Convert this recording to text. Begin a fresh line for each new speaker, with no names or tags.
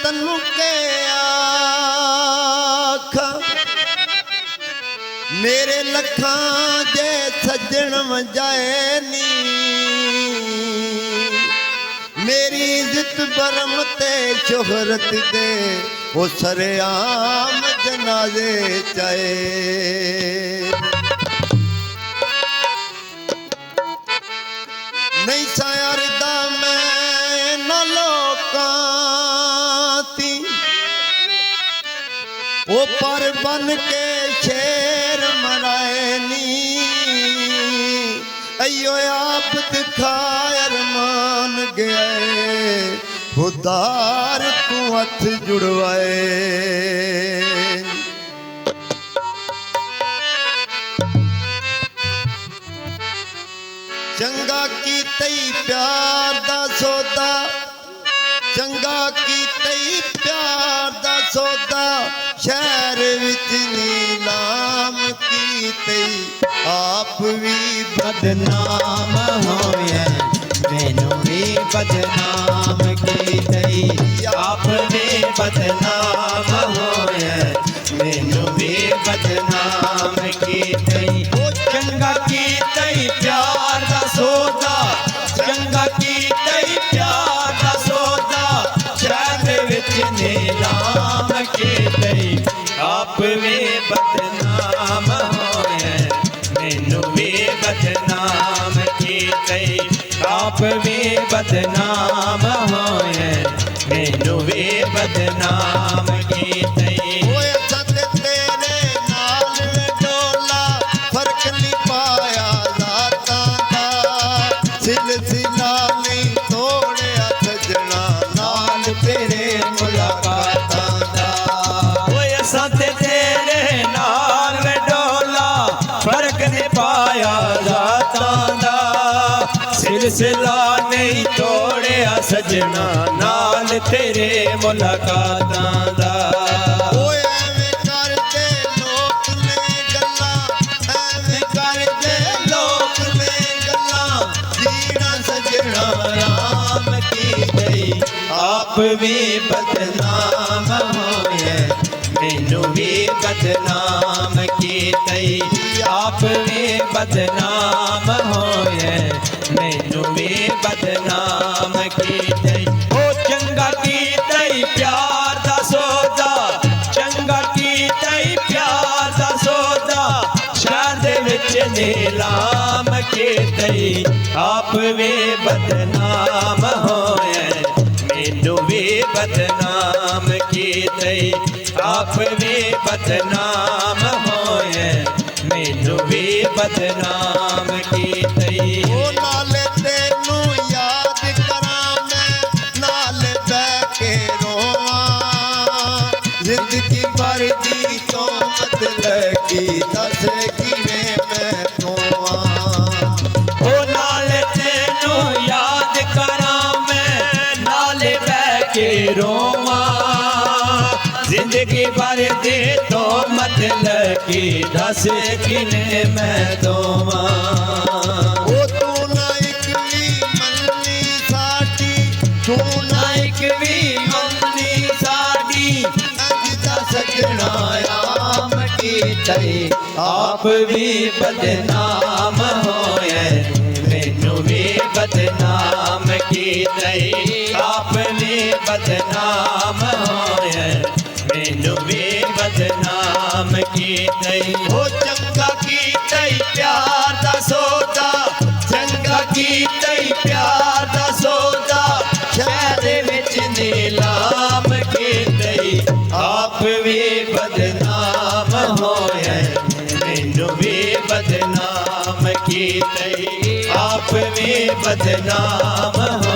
तनु के आखा मेरे लखा जे सजन वजाए नी मेरी इज्जत बरम ते शोहरत दे वो सरेआम जनाजे चाहे नहीं सायरदा मैं न लोकाती वो पर बन के शेर मराए नी अयो आप दिखायर मान गए खुदार तू हथ जुड़वाए चंगा की तई प्यार दा सौदा चंगा की तई प्यार दा सौदा शहर विच नीलाम की तई आप भी बदनाम होए मैनू भी बदनाम की तई आप भी बदनाम होए मैनू भी बदनाम की तई
चंगा की तई प्यार दा सौदा चंगा की तई प्यार दा सौदा शहर विच नीलाम की तई आप भी बदनाम होए मैनू भी बदनाम की तई आप भी बदनाम होए मैनू भी बदनाम की तई
सिलसिला नहीं तोड़िया सजना नाल तेरे मुलाकातां दा
ओए असां ते तेरे नाल वे डोला फर्क नहीं पाया रातां दा सिलसिला नहीं तोड़िया सजना नाल तेरे मुलाकातां दा
ओए एवें करदे लोक ने गल्लां एवें करदे लोक ने गल्लां जीना सजना राम की गई
आप भी बदनाम होए मैनू भी बदनाम की तई आप भी बदनाम होए मैनू भी बदनाम की तई ओ चंगा की तई प्यार दा सौदा चंगा की तई प्यार दा सौदा शहर दे विच नीलाम की तई आप भी बदनाम होए मैनू भी बदनाम की तई आप भी बदनाम होए मैनू भी बदनाम की तई
ओ नाले तेनू याद करां मैं नाले बैठ के रोवां जिंदगी भर दी तो मत लगी दस किवें मैं रोवां
ओ नाले तेनू याद करां मैं नाले बैठ के रोवां जिंदगी भर दे तो मत लगी दस किने मैं दोवां
ओ तू ना एक भी मननी साडी तू ना
एक भी मंगनी साडी
अजदा सजना आम की
तई आप भी बदनाम होए मैनू भी बदनाम की तई आप भी बदनाम होए मैनू भी बदनाम की तई
ओ चंगा की तई प्यार दा सौदा
चंगा की तई प्यार दा सौदा शहर विच नीलाम की तई आप भी बदनाम होए मैनू भी बदनाम की तई आप भी बदनाम हो